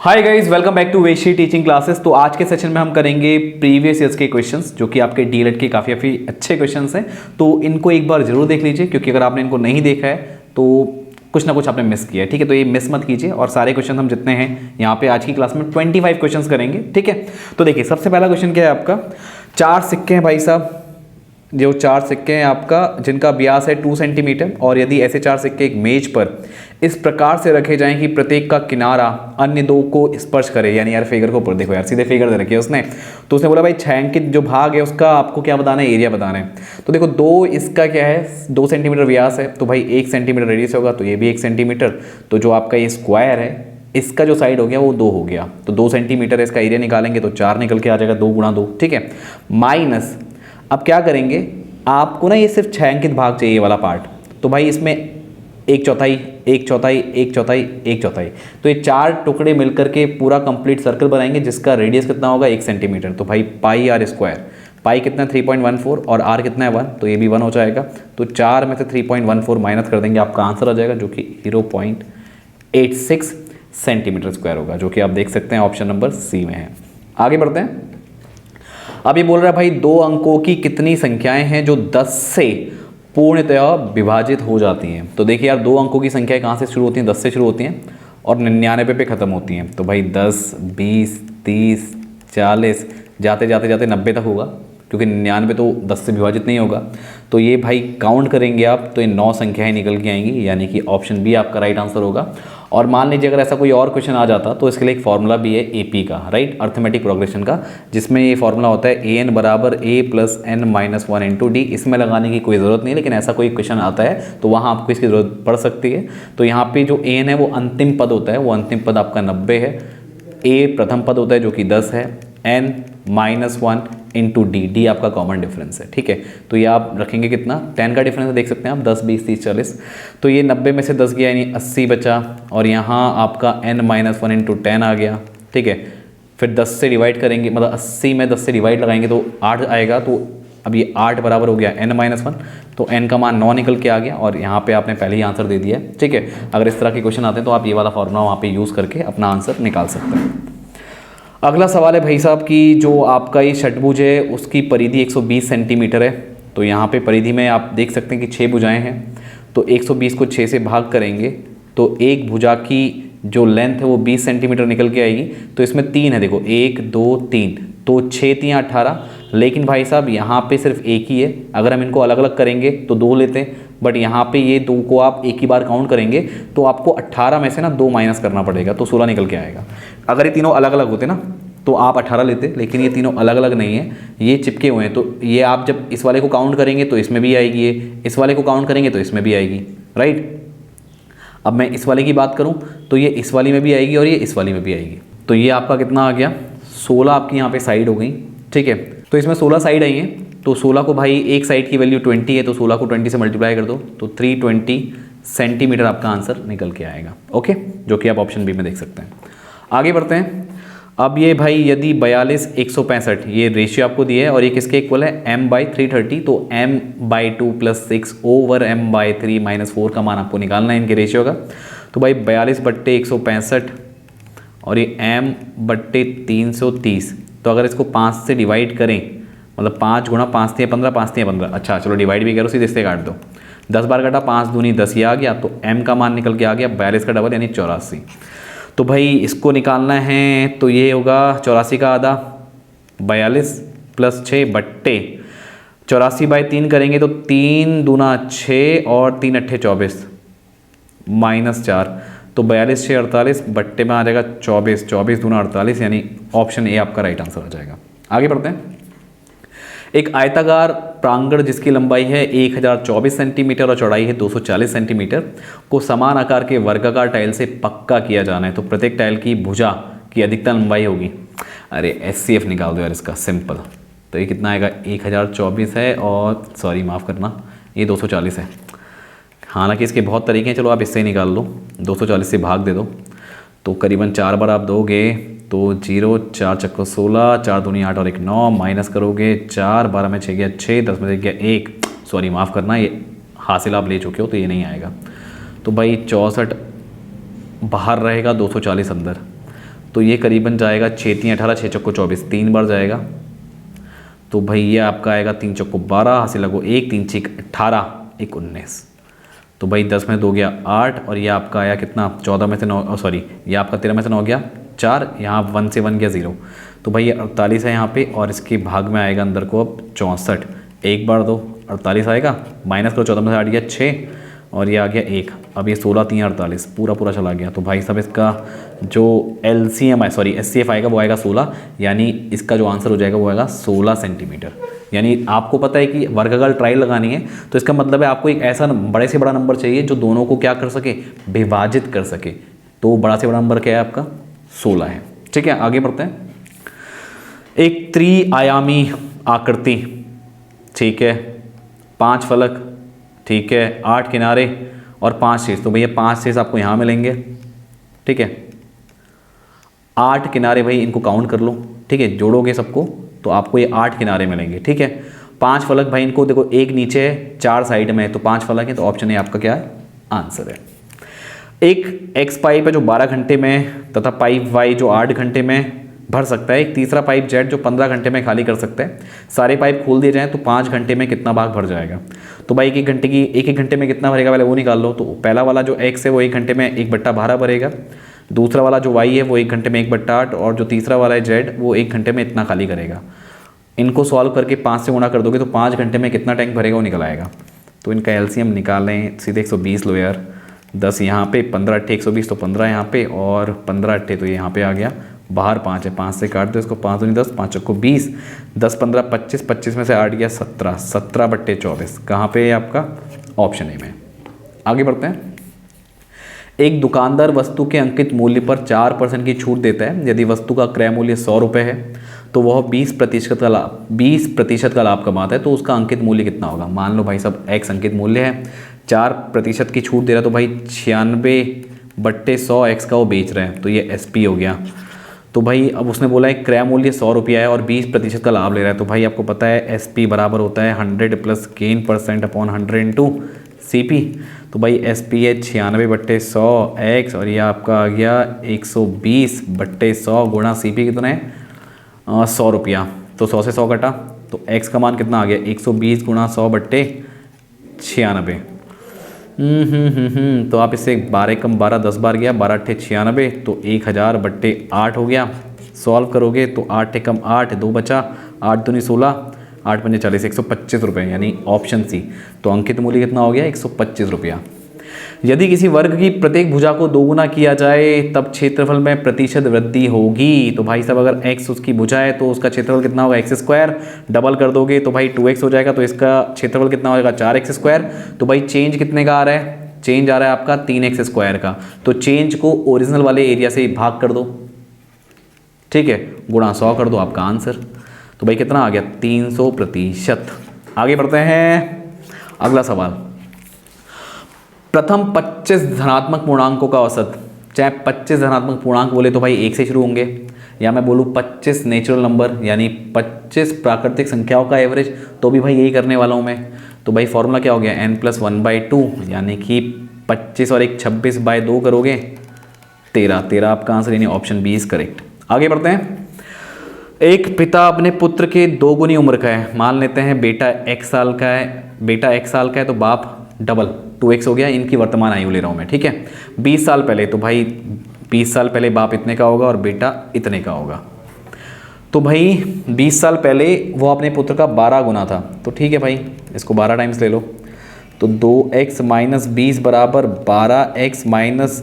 Hi guys, welcome back to Veshi teaching classes. तो आज के सेशन में हम करेंगे प्रीवियस ईयर्स के क्वेश्चंस जो कि आपके डीएलएड के काफ़ी अच्छे क्वेश्चंस हैं। तो इनको एक बार जरूर देख लीजिए, क्योंकि अगर आपने इनको नहीं देखा है तो कुछ ना कुछ आपने मिस किया है। ठीक है, तो ये मिस मत कीजिए। और सारे क्वेश्चन हम जितने हैं यहाँ पे आज की क्लास में 25 क्वेश्चन करेंगे। ठीक है, तो देखिए सबसे पहला क्वेश्चन क्या है आपका। 4 सिक्के हैं भाई साहब, जो 4 सिक्के हैं आपका जिनका व्यास है 2 सेंटीमीटर, और यदि ऐसे 4 सिक्के एक मेज पर इस प्रकार से रखे जाएं कि प्रत्येक का किनारा अन्य दो को स्पर्श करे, यानी यार फिगर को ऊपर देखो यार, सीधे फिगर दे रखी है उसने। तो उसने बोला भाई छायांकित जो भाग है उसका आपको क्या बताना है, एरिया बताना है। तो देखो दो, इसका क्या है 2 सेंटीमीटर व्यास है, तो भाई 1 सेंटीमीटर रेडियस होगा, तो ये भी 1 सेंटीमीटर। तो जो आपका ये स्क्वायर है इसका जो साइड हो गया वो 2 हो गया, तो 2 सेंटीमीटर इसका एरिया निकालेंगे तो 4 निकल के आ जाएगा, 2 गुणा 2। ठीक है, माइनस अब क्या करेंगे, आपको ना ये सिर्फ छायांकित भाग चाहिए वाला पार्ट। तो भाई इसमें 1/4, 1/4, 1/4, 1/4, तो ये 4 टुकड़े मिलकर के पूरा कंप्लीट सर्कल बनाएंगे जिसका रेडियस कितना होगा 1 सेंटीमीटर। तो भाई पाई आर स्क्वायर, पाई कितना है 3.14 और आर कितना है 1, तो ये भी 1 हो जाएगा। तो 4 में से 3.14 माइनस कर देंगे, आपका आंसर आ जाएगा जो कि 0.86 सेंटीमीटर स्क्वायर होगा, जो कि आप देख सकते हैं ऑप्शन नंबर सी में है। आगे बढ़ते हैं। अब ये बोल रहा है भाई 2 अंकों की कितनी संख्याएं हैं जो 10 से पूर्णतया विभाजित हो जाती हैं। तो देखिए यार 2 अंकों की संख्याएं कहाँ से शुरू होती हैं, 10 से शुरू होती हैं और 99 पे ख़त्म होती हैं। तो भाई 10, 20, 30, 40 जाते जाते जाते 90 तक होगा, क्योंकि 99 तो 10 से विभाजित नहीं होगा। तो ये भाई काउंट करेंगे आप तो ये 9 संख्याएं निकल के आएंगी, यानी कि ऑप्शन बी आपका राइट आंसर होगा। और मान लीजिए अगर ऐसा कोई और क्वेश्चन आ जाता तो इसके लिए एक फॉर्मूला भी है एपी का, राइट, अर्थमेटिक प्रोग्रेशन का, जिसमें ये फॉर्मूला होता है an बराबर a plus n minus 1 into D. इसमें लगाने की कोई ज़रूरत नहीं है, लेकिन ऐसा कोई क्वेश्चन आता है तो वहाँ आपको इसकी ज़रूरत पड़ सकती है। तो यहाँ पे जो an है वो अंतिम पद होता है, वो अंतिम पद आपका 90 है, a प्रथम पद होता है जो कि 10 है, n minus 1 into D, D आपका कॉमन डिफरेंस है। ठीक है, तो ये आप रखेंगे कितना, 10 का डिफरेंस देख सकते हैं आप, 10, 20, 30, 40। तो ये 90 में से 10 गया यानी 80 बचा, और यहाँ आपका n माइनस 1 इंटू 10 आ गया। ठीक है, फिर 10 से डिवाइड करेंगे, मतलब 80 में 10 से डिवाइड लगाएंगे तो 8 आएगा। तो अब ये 8 बराबर हो गया n माइनस 1, तो n का मान 9 निकल के आ गया, और यहाँ पे आपने पहले ही आंसर दे दिया है। ठीक है, अगर इस तरह के क्वेश्चन आते हैं तो आप ये वाला फॉर्मूला वहाँ पे यूज़ करके अपना आंसर निकाल सकते हैं। अगला सवाल है भाई साहब कि जो आपका ये षटभुज है उसकी परिधि 120 सेंटीमीटर है। तो यहाँ पे परिधि में आप देख सकते हैं कि 6 भुजाएं हैं, तो 120 को 6 से भाग करेंगे तो एक भुजा की जो लेंथ है वो 20 सेंटीमीटर निकल के आएगी। तो इसमें 3 है, देखो 1, 2, 3, तो 6 3 18। लेकिन भाई साहब यहाँ पे सिर्फ एक ही है, अगर हम इनको अलग अलग करेंगे तो 2 लेते हैं, बट यहाँ पे ये 2 को आप एक ही बार काउंट करेंगे तो आपको 18 में से ना 2 माइनस करना पड़ेगा, तो 16 निकल के आएगा। अगर ये तीनों अलग अलग होते ना तो आप 18 लेते, लेकिन ये तीनों अलग अलग नहीं है, ये चिपके हुए हैं। तो ये आप जब इस वाले को काउंट करेंगे तो इसमें भी आएगी, ये इस वाले को काउंट करेंगे तो इसमें भी आएगी, राइट। अब मैं इस वाले की बात करूं तो ये इस वाली में भी आएगी और ये इस वाली में भी आएगी। तो ये आपका कितना आ गया, 16 आपकी यहाँ पे साइड हो गई। ठीक है, तो इसमें 16 साइड आई हैं, तो 16 को भाई एक साइड की वैल्यू 20 है, तो 16 को 20 से मल्टीप्लाई कर दो तो 320 सेंटीमीटर आपका आंसर निकल के आएगा। ओके, जो कि आप ऑप्शन बी में देख सकते हैं। आगे बढ़ते हैं। अब ये भाई यदि 42, 165 ये रेशियो आपको दिया है, और ये किसके इक्वल है m/330, तो m/2 + 6 ओवर m/3 - 4 का मान आपको निकालना है इनके रेशियो का। तो भाई 42/165 और ये m/330, तो अगर इसको 5 से डिवाइड करें, मतलब 5 गुणा 5 × 15, 5 × 15, अच्छा चलो डिवाइड भी करो, सीधे से काट दो, 10 बार काटा, 5 दूनी 10 ये आ गया, तो m का मान निकल के आ गया 42 का डबल यानी 84। तो भाई इसको निकालना है तो ये होगा 84 का आधा 42 + 6 बट्टे 84/3 करेंगे तो 3 दूना 6 और 3 अट्ठे 24 -4, तो 42 6 48 बट्टे में आ जाएगा 24, 24 दूना 48, यानी ऑप्शन ए आपका राइट आंसर आ जाएगा। आगे बढ़ते हैं। एक आयताकार प्रांगण जिसकी लंबाई है 1024 सेंटीमीटर और चौड़ाई है 240 सेंटीमीटर को समान आकार के वर्गाकार टाइल से पक्का किया जाना है, तो प्रत्येक टाइल की भुजा की अधिकतम लंबाई होगी, अरे एचसीएफ निकाल दो यार इसका, सिंपल। तो ये कितना आएगा, 1024 है, और सॉरी माफ़ करना ये 240 है। हालांकि इसके बहुत तरीके हैं, चलो आप इससे ही निकाल लो, 240 से भाग दे दो, तो करीबन 4 बार आप दोगे तो 0, 4 चक्को 16, 4 दूनी 8 और 1 9, माइनस करोगे 4, 12 में 6 गया 6, 10 में 1 गया 1, सॉरी माफ़ करना ये हासिल आप ले चुके हो तो ये नहीं आएगा। तो भाई 64 बाहर रहेगा, 240 अंदर, तो ये करीबन जाएगा 6×3 = 18, 6×4 = 24, 3 बार जाएगा। तो भाई ये आपका आएगा 3×4 = 12, हासिल लगो 1, 3 6 18, 1 19। तो भाई 10 में 2 गया 8, और ये आपका आया कितना, 14 में से 9, सॉरी ये आपका 13 में से 9 गया 4, यहाँ 1 से 1 गया 0। तो भाई ये 48 है यहाँ पे, और इसके भाग में आएगा अंदर को अब 64, 1 बार 2 48 आएगा, माइनस करो 14 में से 8 गया 6, और ये आ गया 1। अब ये 16 3 48 पूरा चला गया। तो भाई साहब इसका जो LCM है, सॉरी SCF आएगा वो आएगा 16, यानी इसका जो आंसर हो जाएगा वो आएगा 16 सेंटीमीटर। यानी आपको पता है कि वर्गाकार ट्रायल लगानी है, तो इसका मतलब है आपको एक ऐसा बड़े से बड़ा नंबर चाहिए जो दोनों को क्या कर सके, विभाजित कर सके। तो बड़ा से बड़ा नंबर क्या है आपका, 16 है। ठीक है, आगे बढ़ते हैं। एक त्रिआयामी आकृति, ठीक है, 5 फलक, ठीक है, 8 किनारे और 5 शीर्ष। तो भैया 5 शीर्ष आपको यहाँ मिलेंगे, ठीक है। 8 किनारे भाई इनको काउंट कर लो, ठीक है, जोड़ोगे सबको तो आपको ये 8 किनारे मिलेंगे, ठीक है। 5 फलक भाई इनको देखो, एक नीचे है 4 साइड में है, तो 5 फलक है, तो ऑप्शन ए आपका क्या है, आंसर है। एक एक्स पाइप है जो 12 घंटे में तथा पाइप वाई जो 8 घंटे में भर सकता है। एक तीसरा पाइप जेड जो 15 घंटे में खाली कर सकता है। सारे पाइप खोल दिए जाएं तो 5 घंटे में कितना भाग भर जाएगा। तो भाई एक एक घंटे में कितना भरेगा पहले वो निकाल लो। तो पहला वाला जो एक्स है वो 1 घंटे में 1/12 भरेगा, दूसरा वाला जो वाई है वो 1 घंटे में 1/8, और जो तीसरा वाला है जेड वो 1 घंटे में इतना खाली करेगा। इनको सॉल्व करके 5 से गुणा कर दोगे तो 5 घंटे में कितना टैंक भरेगा वो निकल आएगा। तो इनका एलसीएम निकालें, सीधे 120 लो यार, 10 यहाँ पे, 15 × 8 = 120, तो 15 यहाँ पे और 15 × 8 तो ये यहाँ पे आ गया। बाहर 5 है, 5 से काट दो इसको, 5 दूनी 10, 5 चौको 20, 10 15 25, 25 में से 8 गया 17, 17/24 कहाँ पे है आपका, ऑप्शन ए में। आगे बढ़ते हैं। एक दुकानदार वस्तु के अंकित मूल्य पर 4% की छूट देता है। यदि वस्तु का क्रय मूल्य 100 रुपये है तो वह 20% का लाभ कमाता है, तो उसका अंकित मूल्य कितना होगा। मान लो भाई साहब एक्स अंकित मूल्य है, 4% की छूट दे रहा है, तो भाई 96/100 एक्स का वो बेच रहे हैं, तो ये SP हो गया। तो भाई अब उसने बोला है क्रय मूल्य 100 रुपया है और 20% का लाभ ले रहा है, तो भाई आपको पता है SP बराबर होता है 100 + गेन % अपॉन 100 × CP। तो भाई SP है 96/100 एक्स, और ये आपका आ गया 120/100 गुणा CP कितना है 100 रुपया। तो 100 से 100 कटा तो x का मान कितना आ गया 120 × 100/96। तो आप इससे 12 × 12 10 बार गया, 12 × 8 = 96, तो 1000/8 हो गया। सॉल्व करोगे तो 8 × 8 2 बचा, 8 दूनी 16, 8 पंजे 40, 125 रुपये, यानी ऑप्शन सी। तो अंकित मूल्य कितना हो गया 125 रुपया। यदि किसी वर्ग की प्रत्येक भुजा को 2 गुना किया जाए तब क्षेत्रफल में प्रतिशत वृद्धि होगी। तो भाई साहब अगर x उसकी भुजा है तो उसका क्षेत्रफल कितना होगा x², डबल कर दोगे तो भाई 2x हो जाएगा, तो इसका क्षेत्रफल कितना हो जाएगा 4x²। तो भाई चेंज कितने का आ रहा है, चेंज आ रहा है आपका 3x² का। तो चेंज को ओरिजिनल वाले एरिया से भाग कर दो, ठीक है, गुणा 100 कर दो, आपका आंसर। तो भाई कितना आ गया 300%। आगे बढ़ते हैं, अगला सवाल। प्रथम 25 धनात्मक पूर्णांकों का औसत, चाहे 25 धनात्मक पूर्णांक बोले तो भाई 1 से शुरू होंगे, या मैं बोलूँ 25 नेचुरल नंबर यानी 25 प्राकृतिक संख्याओं का एवरेज, तो भी भाई यही करने वाला हूँ मैं। तो भाई फॉर्मूला क्या हो गया n+1/2, यानी कि 25 और 1 26/2 करोगे 13 आपका आंसर, यानी ऑप्शन बी इज करेक्ट। आगे बढ़ते हैं। एक पिता अपने पुत्र के 2 गुनी उम्र का है, मान लेते हैं बेटा x साल का है, तो बाप डबल 2x हो गया। इनकी वर्तमान आयु ले रहा हूँ मैं, ठीक है। 20 साल पहले, तो भाई 20 साल पहले बाप इतने का होगा और बेटा इतने का होगा। तो भाई 20 साल पहले वो अपने पुत्र का 12 गुना था, तो ठीक है भाई इसको 12 टाइम्स ले लो। तो 2x - 20 बराबर 12x -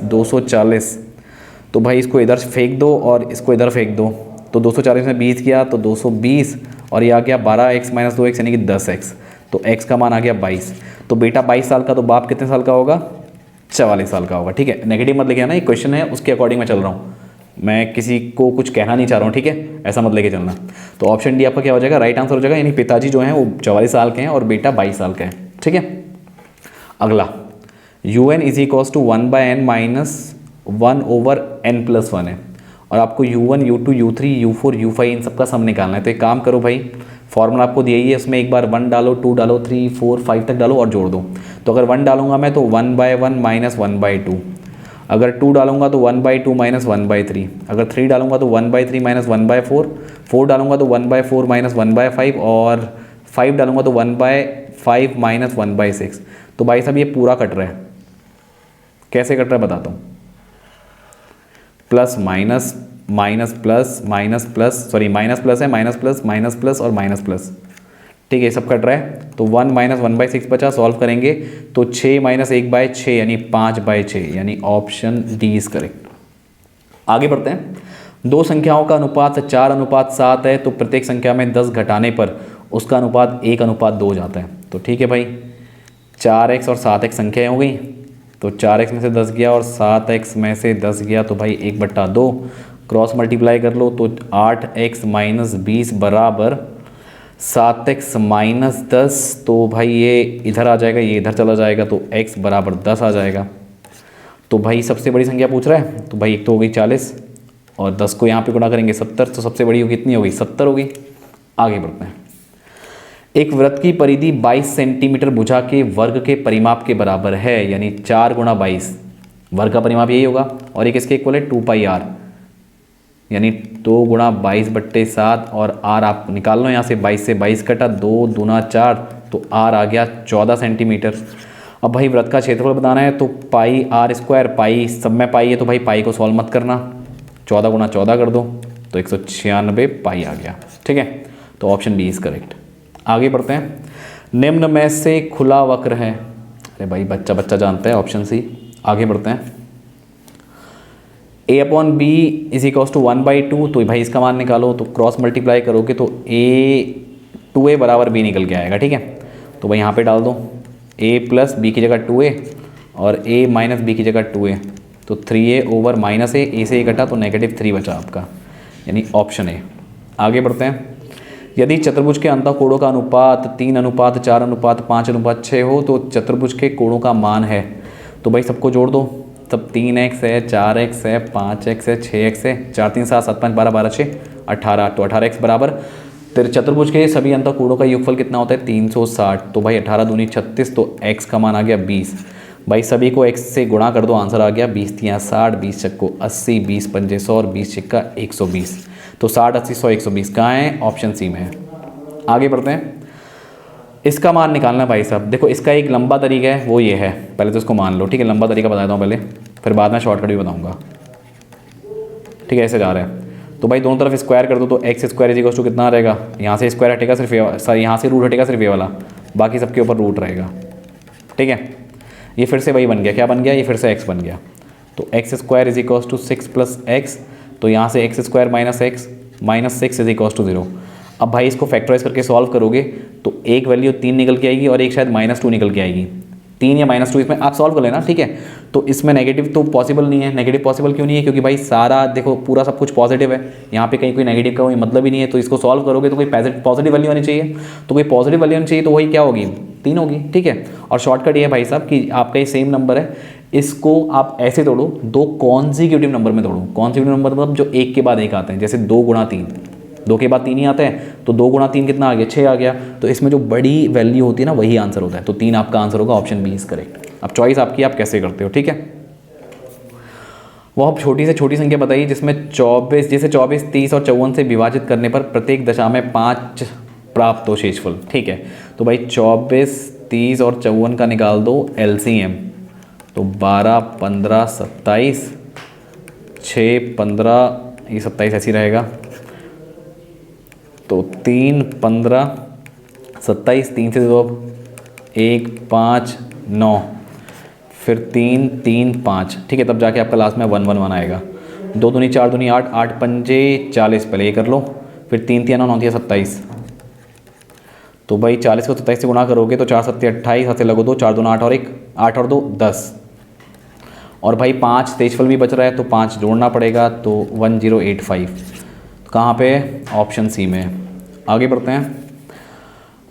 240। तो भाई इसको इधर फेंक दो और इसको इधर फेंक दो, तो 240 में 20 किया तो 220, और ये आ गया 12x - 2x यानी कि 10x। तो x का मान आ गया 22। तो बेटा 22 साल का, तो बाप कितने साल का होगा 44 साल का होगा, ठीक है। नेगेटिव मत लेके आना, एक क्वेश्चन है उसके अकॉर्डिंग मैं चल रहा हूँ, मैं किसी को कुछ कहना नहीं चाह रहा हूँ, ठीक है, ऐसा मत लेके चलना। तो ऑप्शन डी आपका क्या हो जाएगा, राइट आंसर हो जाएगा, यानी पिताजी जो हैं वो 44 साल के हैं और बेटा 22 साल का है, ठीक है। अगला UN = 1/n - 1/n+1 है, और आपको U1 U2 U3 U4 U5 इन सबका सम निकालना है। तो एक काम करो भाई, फॉर्मूला आपको दिया ही है, उसमें एक बार 1 डालो, 2 डालो, 3 4 5 तक डालो और जोड़ दो। तो अगर 1 डालूंगा मैं तो 1/1 - 1/2, अगर 2 डालूंगा तो 1/2 माइनस 1/3, अगर 3 डालूंगा तो 1/3 माइनस 1/4, 4 डालूंगा तो 1/4 माइनस 1/5 और 5 डालूंगा तो 1/5 माइनस 1/6। तो भाई साहब ये पूरा कट रहा है। कैसे कट रहा है बताता हूँ। Plus minus minus plus minus plus, sorry minus plus है, माइनस प्लस और माइनस प्लस, ठीक है, सब कट रहा है। तो 1 माइनस 1/6 बचा, सॉल्व करेंगे तो 6 माइनस 1/6 यानी 5/6, यानी ऑप्शन डी इज करेक्ट। आगे बढ़ते हैं। दो संख्याओं का अनुपात 4:7 है, तो प्रत्येक संख्या में 10 घटाने पर उसका अनुपात 1:2 हो जाता है। तो ठीक है भाई, 4x और 7x संख्याएं हो गई, तो 4x में से 10 गया और 7x में से 10 गया, तो भाई 1/2 क्रॉस मल्टीप्लाई कर लो तो 8x माइनस 20 बराबर 7x माइनस 10। तो भाई ये इधर आ जाएगा, ये इधर चला जाएगा, तो x बराबर 10 आ जाएगा। तो भाई सबसे बड़ी संख्या पूछ रहा है, तो भाई एक तो हो गई 40 और 10 को यहाँ पे गुणा करेंगे 70, तो सबसे बड़ी होगी कितनी होगी, 70 होगी। आगे बढ़ते हैं। एक वृत्त की परिधि 22 सेंटीमीटर भुजा के वर्ग के परिमाप के बराबर है, यानी 4 गुणा 22, वर्ग का परिमाप यही होगा, और एक इसके इक्वल है 2πr, यानी 2 गुणा 22/7 और r आप निकाल लो यहाँ से, 22 से 22 कटा, 2 दूना 4, तो r आ गया 14 सेंटीमीटर। अब भाई वृत्त का क्षेत्रफल बताना है, तो पाई r स्क्वायर, पाई सब में पाई है, तो भाई पाई को सॉल्व मत करना, 14 गुणा 14 कर दो, तो 196 पाई आ गया, ठीक है। तो ऑप्शन डी इज करेक्ट। आगे बढ़ते हैं। निम्न में से खुला वक्र है, अरे भाई बच्चा बच्चा जानता है, ऑप्शन सी। आगे बढ़ते हैं। a/b इज इक्वल्स टू 1/2, तो भाई इसका मान निकालो, तो क्रॉस मल्टीप्लाई करोगे तो a 2a बराबर b निकल के आएगा, ठीक है। तो भाई यहाँ पे डाल दो, a प्लस b की जगह 2a और a माइनस b की जगह 2a, तो 3a ओवर माइनस a से a कटा तो -3 बचा आपका, यानी ऑप्शन ए। आगे बढ़ते हैं। यदि चतुर्भुज के अंतःकोणों का अनुपात 3:4:5:6 हो तो चतुर्भुज के कोणों का मान है, तो भाई सबको जोड़ दो, तब 3x है, 4x है, 5x है, 6x है, 4 3 7 7 5 12 12 6 18, तो 18x बराबर, फिर चतुर्भुज के सभी अंतःकोणों का योगफल कितना होता है 360, तो भाई 18 दूनी 36, तो x का मान आ गया 20। भाई सभी को x से गुणा कर दो, आंसर आ गया 20 3 60, 20 छक्को 80, 20 पंजे 100 और 20 छिक्का 120। तो 60 80 100 120 कहाँ है, ऑप्शन सी में है। आगे बढ़ते हैं। इसका मान निकालना भाई साहब, देखो इसका एक लंबा तरीका है, वो ये है, पहले तो इसको मान लो, ठीक है, लंबा तरीका बताता हूँ पहले, फिर बाद में शॉर्टकट भी बताऊँगा, ठीक है। ऐसे जा रहा है, तो भाई दोनों तरफ स्क्वायर कर दो, तो x square is equal to कितना रहेगा, यहाँ से स्क्वायर हटेगा सिर्फ यहाँ से रूट हटेगा सिर्फ ये वाला, बाकी सबके ऊपर रूट रहेगा, ठीक है। ये फिर से वही बन गया, क्या बन गया, ये फिर से एक्स बन गया, तो x square is equal to 6 + x, तो यहाँ से x square minus x minus 6 is equal to 0। अब भाई इसको फैक्टराइज करके सॉल्व करोगे तो एक वैल्यू 3 निकल के आएगी और एक शायद -2 निकल के आएगी, 3 या -2 इसमें आप सॉल्व कर लेना, ठीक है। तो इसमें नेगेटिव तो पॉसिबल नहीं है, नेगेटिव पॉसिबल क्यों नहीं है, क्योंकि भाई सारा देखो पूरा सब कुछ पॉजिटिव है, यहाँ पे कहीं कोई नेगेटिव का कोई मतलब ही नहीं है। तो इसको सॉल्व करोगे तो कोई पॉजिटिव वैल्यू आनी चाहिए, तो कोई पॉजिटिव वैल्यू आनी चाहिए, तो वही क्या होगी, 3 होगी, ठीक है। और शॉर्टकट ये है भाई साहब कि आपका ये सेम नंबर है, इसको आप ऐसे तोड़ो, 2 कॉन्जिक्यूटिव नंबर में तोड़ो। कॉन्जिक्यूटिव नंबर मतलब जो एक के बाद एक आते हैं, जैसे 2 × 3, 2 के बाद 3 ही आते हैं, तो 2 × 3 कितना आ गया, 6 आ गया। तो इसमें जो बड़ी वैल्यू होती है ना वही आंसर होता है, तो 3 आपका आंसर होगा, ऑप्शन बी इज करेक्ट। अब चॉइस आपकी, आप कैसे करते हो, ठीक है। वो आप छोटी से छोटी संख्या बताइए जिसमें 24, जैसे 24, 30 और 54 से विभाजित करने पर प्रत्येक दशा में 5 प्राप्त हो शेषफल, ठीक है। तो भाई 24, 30 और 54 का निकाल दो LCM, तो 12 15 27, 6 15, ये 27 ऐसी रहेगा, तो 3 15 27, 3 से 2 1 5 9, फिर 3 3 5, ठीक है। तब जाके आपका लास्ट में 1 1 1 आएगा। 2 दूनी 4 दूनी 8, 8 पंजे 40, पहले ये कर लो, फिर 3 3 9 9 27, तो भाई 40 को 27 से गुणा करोगे तो 4 7 28, हाथ से लगो 2, 4 2 8 और 1 8 और 2 10, और भाई 5 तेजफल भी बच रहा है तो 5 जोड़ना पड़ेगा, तो 1085, कहाँ पे, ऑप्शन सी में। आगे बढ़ते हैं।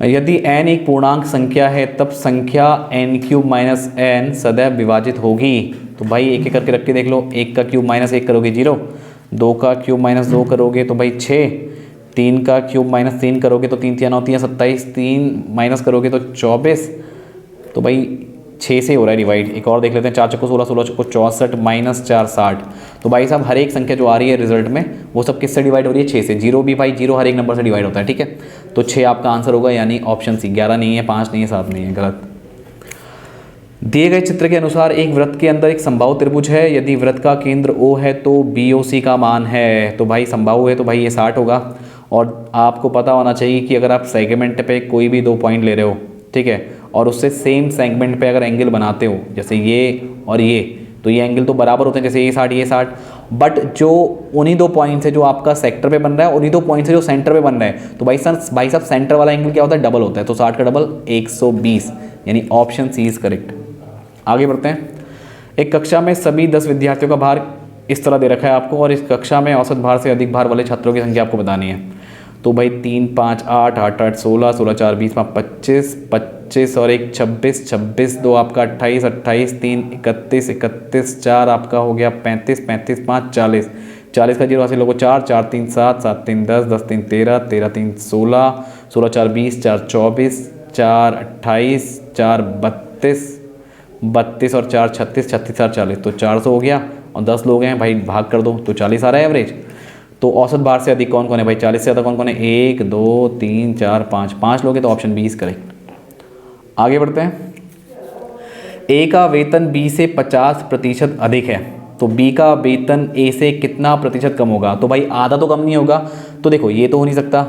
यदि n एक पूर्णांक संख्या है तब संख्या n³ - n सदैव विभाजित होगी, तो भाई एक एक करके रख के देख लो, 1 का क्यूब -1 करोगे 0, 2 का क्यूब -2 करोगे तो भाई 6, 3 का क्यूब -3 करोगे तो 3 3 9 3 27, 3 माइनस करोगे तो 24, तो भाई 6 से हो रहा है डिवाइड। एक और देख लेते हैं, 4 चक्को 16, 16 चक्को 64 माइनस 4 60। तो भाई साहब हर एक संख्या जो आ रही है रिजल्ट में वो सब किससे डिवाइड हो रही है? 6 से। जीरो भी भाई जीरो हर एक नंबर से डिवाइड होता है, ठीक है। तो 6 आपका आंसर होगा, यानी ऑप्शन सी। 11 नहीं है, 5 नहीं है, 7 नहीं है, गलत। दिए गए चित्र के अनुसार एक वृत्त के अंदर एक समबाहु त्रिभुज है। यदि वृत्त का केंद्र O है तो BOC का मान है। तो भाई समबाहु है तो भाई ये 60 होगा। और आपको पता होना चाहिए कि अगर आप सेगमेंट पे कोई भी 2 पॉइंट ले रहे हो, ठीक है, और उससे सेम सेगमेंट पे अगर एंगल बनाते हो, जैसे ये और ये, तो ये एंगल तो बराबर होते हैं, जैसे ये 60 ये 60। बट जो उन्हीं 2 पॉइंट से जो आपका सेक्टर पे बन रहा है, उन्हीं 2 पॉइंट से जो सेंटर पे बन रहा है, तो भाई साहब सेंटर वाला एंगल क्या होता है? डबल होता है। तो 60 का डबल 120, यानी ऑप्शन सी इज करेक्ट। आगे बढ़ते हैं। एक कक्षा में सभी 10 विद्यार्थियों का भार इस तरह दे रखा है आपको, और इस कक्षा में औसत भार से अधिक भार वाले छात्रों की संख्या आपको बतानी है। तो भाई 3 5 8 8 8 16 16 4 20 25 25 और 1 26 26 2 आपका 28 28 3 31 31 4 आपका हो गया 35 35 5 40 40 का जीरो हासिल लोगों 4 4 3 7 7 3 10 10 3 13 13 3 16 16 4 20 4 24 4 28 4 32 32 और 4 36 36 4 40, तो 400 हो गया। और 10 लोग हैं भाई, भाग कर दो तो 40 आ रहा है एवरेज। तो औसत भार से अधिक कौन कौन है भाई? 40 से ज़्यादा कौन कौन है? 1 2 3 4 5 5 लोग हैं, तो ऑप्शन बी इज करेक्ट। आगे बढ़ते हैं। ए का वेतन बी से 50% अधिक है, तो बी का वेतन ए से कितना प्रतिशत कम होगा? तो भाई आधा तो कम नहीं होगा, तो देखो ये तो हो नहीं सकता,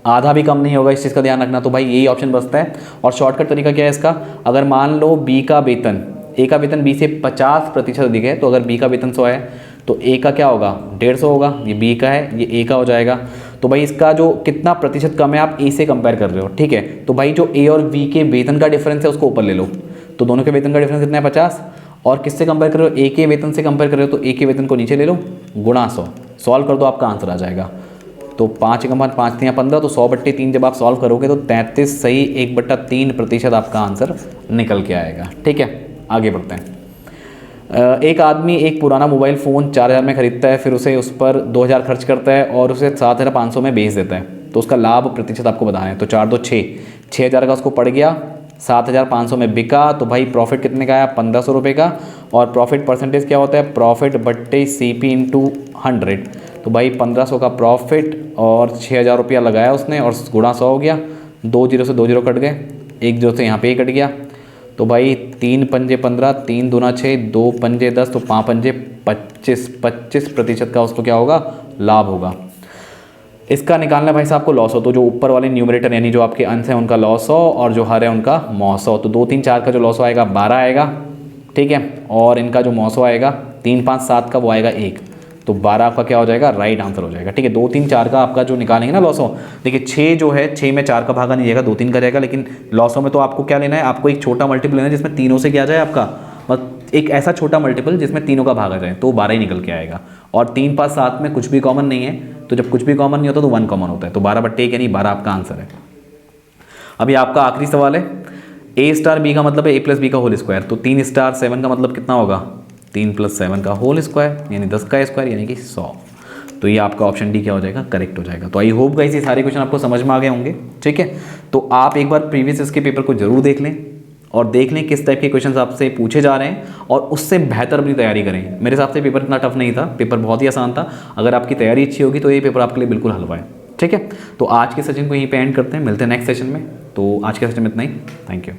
आधा भी कम नहीं होगा, इस चीज़ का ध्यान रखना। तो भाई यही ऑप्शन बचता है। और शॉर्टकट तरीका क्या है इसका? अगर मान लो बी का वेतन, ए का वेतन बी से 50% अधिक है, तो अगर बी का वेतन 100 है तो ए का क्या होगा? 150 होगा। ये बी का है, ये ए का हो जाएगा। तो भाई इसका जो कितना प्रतिशत कम है आप ए से कंपेयर कर रहे हो, ठीक है। तो भाई जो ए और बी के वेतन का डिफरेंस है उसको ऊपर ले लो। तो दोनों के वेतन का डिफरेंस कितना है? 50। और किससे कंपेयर कर रहे हो? ए के वेतन से कंपेयर कर रहे हो, तो ए के वेतन को नीचे ले लो, गुणा 100। सॉल्व कर दो, आपका आंसर आ जाएगा। तो 5 का 5 3 15, तो 100/3 जब आप सॉल्व करोगे तो 33 सही 1/3% आपका आंसर निकल के आएगा, ठीक है। आगे बढ़ते हैं। एक आदमी एक पुराना मोबाइल फ़ोन 4000 में ख़रीदता है, फिर उसे उस पर 2000 खर्च करता है और उसे 7500 में बेच देता है। तो उसका लाभ प्रतिशत आपको बताना है। तो 4 2 6, 6000 का उसको पड़ गया, 7500 में बिका, तो भाई प्रॉफिट कितने का आया? 1500 रुपये का। और प्रॉफिट परसेंटेज क्या होता है? प्रॉफिट बट्टे CP × 100। तो भाई 1500 का प्रॉफिट और 6000 रुपया लगाया उसने और गुणा 100 हो गया। 2 जीरो से 2 जीरो कट गए, 1 जीरो से यहाँ पे ही कट गया। तो भाई 3 पंजे 15, 3 दूना 6, 2 पंजे 10, तो 5 पंजे 25, 25% का उसको क्या होगा? लाभ होगा। इसका निकालना भाई साहब को लॉस हो, तो जो ऊपर वाले न्यूमरेटर यानी जो आपके अंश हैं उनका लॉस हो और जो हर है उनका मॉस हो। तो 2 3 4 का जो लॉस आएगा 12 आएगा, ठीक है। और इनका जो मॉस आएगा 3 5 7 का वो आएगा 1, तो 12 आपका क्या हो जाएगा? राइट आंसर हो जाएगा, ठीक है। 2 3 4 का आपका जो निकालेंगे ना लॉसो, देखिए 6 जो है 6 में 4 का भागा नहीं जाएगा, 2 3 का जाएगा। लेकिन लॉसो में तो आपको क्या लेना है? आपको एक छोटा मल्टीपल लेना है जिसमें तीनों से क्या जाए आपका, बस एक ऐसा छोटा मल्टीपल जिसमें तीनों का भागा जाए, तो 12 ही निकल के आएगा। और 3 5 7 में कुछ भी कॉमन नहीं है, तो जब कुछ भी कॉमन नहीं होता तो 1 कॉमन होता है। तो 12/1 यानी 12 आपका आंसर है। अभी आपका आखिरी सवाल है। A* B का मतलब है A + B का होल स्क्वायर। तो 3 स्टार 7 का मतलब कितना होगा? 3 + 7 का होल स्क्वायर, यानी 10 का स्क्वायर, यानी कि 100। तो ये आपका ऑप्शन डी क्या हो जाएगा? करेक्ट हो जाएगा। तो आई होप गाइस ये सारे क्वेश्चन आपको समझ में आ गए होंगे, ठीक है। तो आप एक बार प्रीवियस इसके पेपर को जरूर देख लें और देख लें किस टाइप के क्वेश्चंस आपसे पूछे जा रहे हैं, और उससे बेहतर अपनी तैयारी करें। मेरे हिसाब से पेपर इतना टफ नहीं था, पेपर बहुत ही आसान था। अगर आपकी तैयारी अच्छी होगी तो ये पेपर आपके लिए बिल्कुल हलवा है, ठीक है। तो आज के सेशन को यहीं पे एंड करते हैं, मिलते हैं नेक्स्ट सेशन में। तो आज के सेशन में इतना ही, थैंक यू।